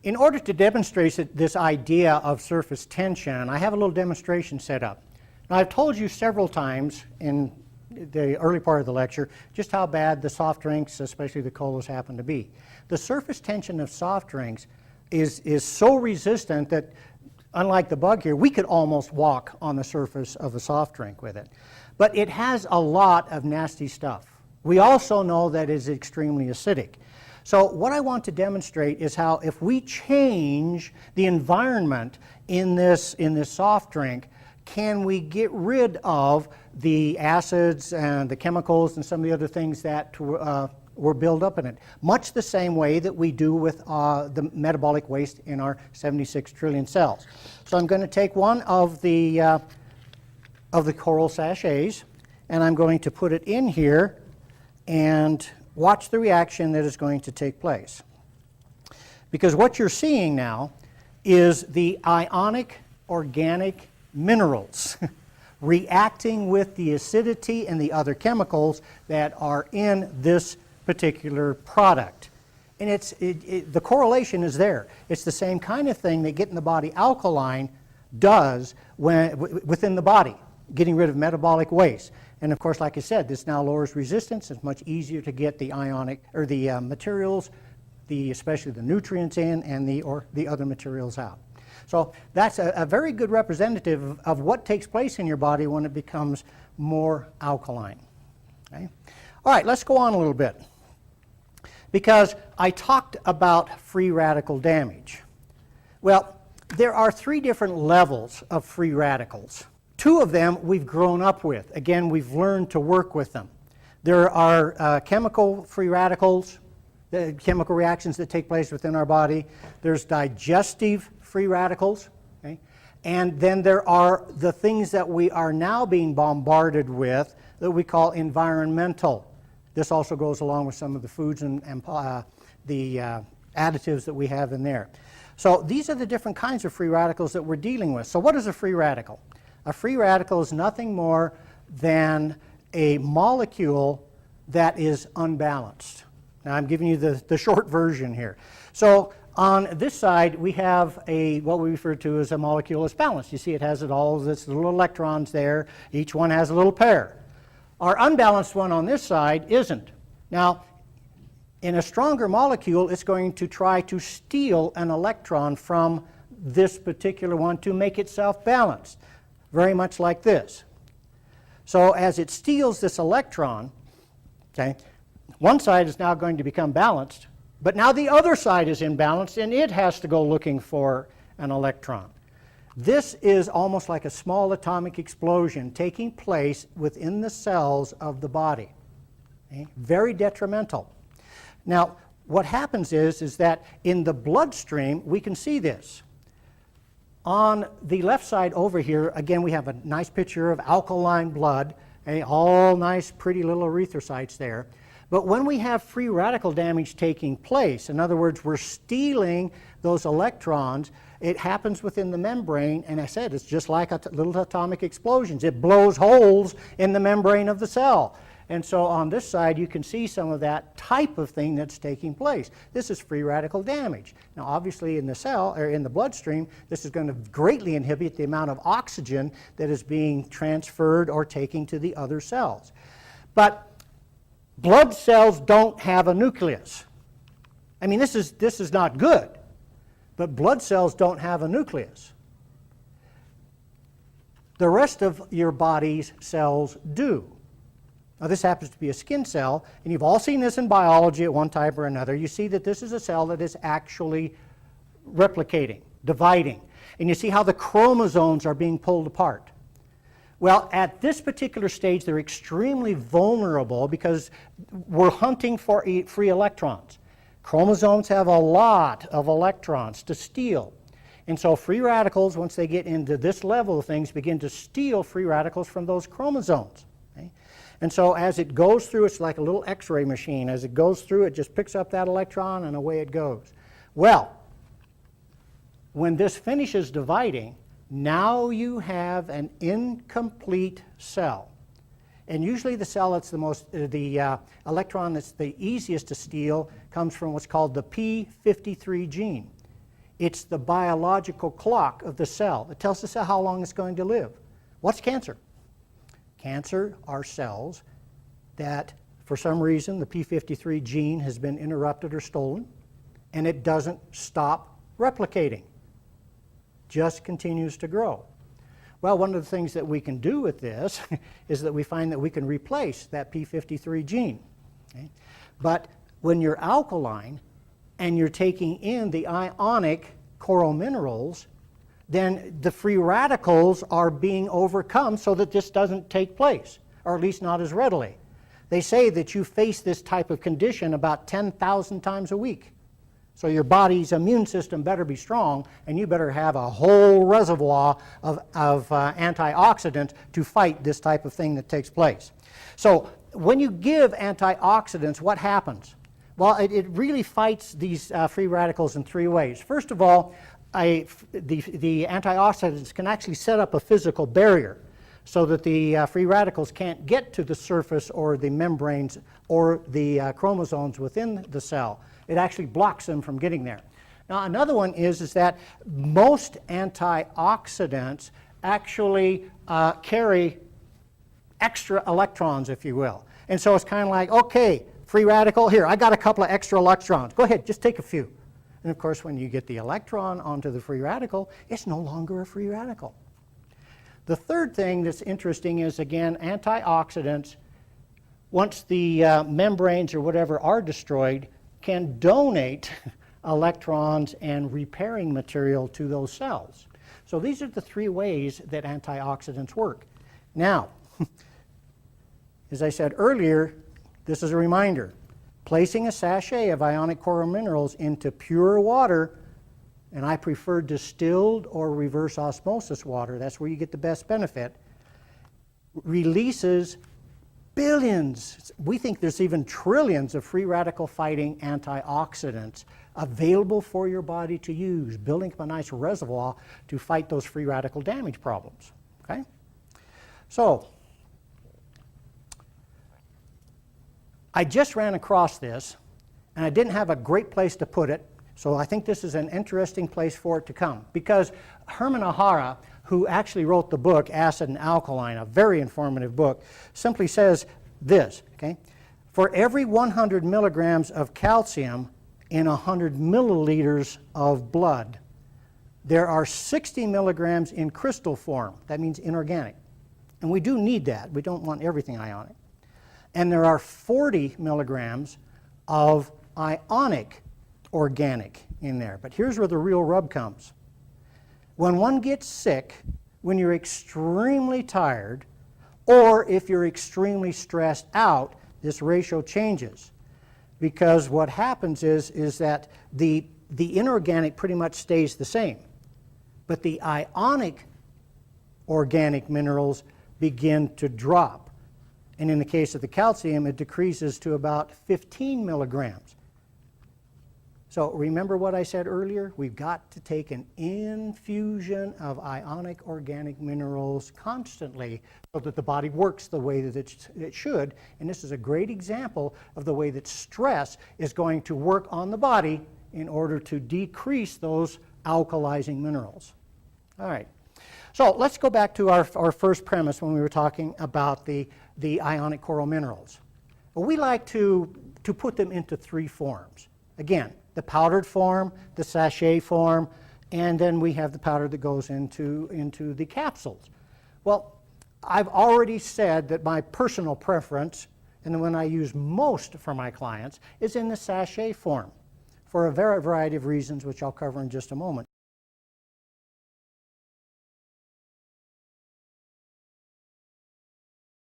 In order to demonstrate this idea of surface tension, I have a little demonstration set up. Now, I've told you several times in the early part of the lecture just how bad the soft drinks, especially the colas, happen to be. The surface tension of soft drinks is so resistant that, unlike the bug here, we could almost walk on the surface of a soft drink with it. But it has a lot of nasty stuff. We also know that it is extremely acidic. So what I want to demonstrate is how if we change the environment in this soft drink, can we get rid of the acids and the chemicals and some of the other things that were built up in it, much the same way that we do with the metabolic waste in our 76 trillion cells. So I'm going to take one of the coral sachets, and I'm going to put it in here and watch the reaction that is going to take place. Because what you're seeing now is the ionic organic minerals reacting with the acidity and the other chemicals that are in this particular product. And the correlation is there. It's the same kind of thing that getting the body alkaline does within the body, getting rid of metabolic waste. And of course, like I said, this now lowers resistance. It's much easier to get the ionic or the materials, especially the nutrients in, and the other materials out. So that's a very good representative of what takes place in your body when it becomes more alkaline. Okay? All right, let's go on a little bit. Because I talked about free radical damage. Well, there are 3 different levels of free radicals. 2 of them we've grown up with. Again, we've learned to work with them. There are chemical free radicals, the chemical reactions that take place within our body. There's digestive free radicals. Okay? And then there are the things that we are now being bombarded with that we call environmental. This also goes along with some of the foods and the additives that we have in there. So these are the different kinds of free radicals that we're dealing with. So what is a free radical? A free radical is nothing more than a molecule that is unbalanced. Now I'm giving you the short version here. So on this side we have what we refer to as a molecule that's balanced. You see it has all of this little electrons there. Each one has a little pair. Our unbalanced one on this side isn't. Now, in a stronger molecule, it's going to try to steal an electron from this particular one to make itself balanced, very much like this. So as it steals this electron, okay, one side is now going to become balanced, but now the other side is imbalanced, and it has to go looking for an electron. This is almost like a small atomic explosion taking place within the cells of the body. Okay? Very detrimental. Now, what happens is that in the bloodstream, we can see this. On the left side over here, again, we have a nice picture of alkaline blood, okay? All nice, pretty little erythrocytes there. But when we have free radical damage taking place, in other words, we're stealing those electrons, it happens within the membrane, and I said it's just like little atomic explosions. It blows holes in the membrane of the cell. And so on this side, you can see some of that type of thing that's taking place. This is free radical damage. Now, obviously, in the cell or in the bloodstream, this is going to greatly inhibit the amount of oxygen that is being transferred or taken to the other cells. But blood cells don't have a nucleus. I mean, this is not good. But blood cells don't have a nucleus. The rest of your body's cells do. Now, this happens to be a skin cell, and you've all seen this in biology at one time or another. You see that this is a cell that is actually replicating, dividing. And you see how the chromosomes are being pulled apart. Well, at this particular stage, they're extremely vulnerable because we're hunting for free electrons. Chromosomes have a lot of electrons to steal. And so free radicals, once they get into this level of things, begin to steal free radicals from those chromosomes. Okay? And so as it goes through, it's like a little X-ray machine. As it goes through, it just picks up that electron and away it goes. Well, when this finishes dividing, now you have an incomplete cell. And usually the cell that's the electron that's the easiest to steal comes from what's called the P53 gene. It's the biological clock of the cell. It tells the cell how long it's going to live. What's cancer? Cancer are cells that, for some reason, the p53 gene has been interrupted or stolen, and it doesn't stop replicating. Just continues to grow. Well, one of the things that we can do with this is that we find that we can replace that p53 gene. Okay? But when you're alkaline and you're taking in the ionic coral minerals, then the free radicals are being overcome so that this doesn't take place, or at least not as readily. They say that you face this type of condition about 10,000 times a week. So your body's immune system better be strong, and you better have a whole reservoir of antioxidants to fight this type of thing that takes place. So when you give antioxidants, what happens? Well, it really fights these free radicals in three ways. First of all, the antioxidants can actually set up a physical barrier so that the free radicals can't get to the surface or the membranes or the chromosomes within the cell. It actually blocks them from getting there. Now, another one is that most antioxidants actually carry extra electrons, if you will. And so it's kind of like, okay, free radical, here, I got a couple of extra electrons. Go ahead, just take a few. And of course, when you get the electron onto the free radical, it's no longer a free radical. The third thing that's interesting is, again, antioxidants, once the membranes or whatever are destroyed, can donate electrons and repairing material to those cells. So these are the three ways that antioxidants work. Now, as I said earlier, this is a reminder. Placing a sachet of ionic coral minerals into pure water, and I prefer distilled or reverse osmosis water, that's where you get the best benefit, releases billions, we think there's even trillions of free radical fighting antioxidants available for your body to use, building up a nice reservoir to fight those free radical damage problems. Okay? So, I just ran across this, and I didn't have a great place to put it, so I think this is an interesting place for it to come. Because Herman Ahara, who actually wrote the book, Acid and Alkaline, a very informative book, simply says this, okay? For every 100 milligrams of calcium in 100 milliliters of blood, there are 60 milligrams in crystal form. That means inorganic. And we do need that. We don't want everything ionic. And there are 40 milligrams of ionic organic in there. But here's where the real rub comes. When one gets sick, when you're extremely tired, or if you're extremely stressed out, this ratio changes. Because what happens is that the inorganic pretty much stays the same. But the ionic organic minerals begin to drop. And in the case of the calcium, it decreases to about 15 milligrams. So remember what I said earlier? We've got to take an infusion of ionic organic minerals constantly so that the body works the way that it should. And this is a great example of the way that stress is going to work on the body in order to decrease those alkalizing minerals. All right. So let's go back to our first premise when we were talking about the ionic coral minerals. Well, we like to put them into three forms. Again, the powdered form, the sachet form, and then we have the powder that goes into the capsules. Well, I've already said that my personal preference, and the one I use most for my clients, is in the sachet form for a variety of reasons, which I'll cover in just a moment.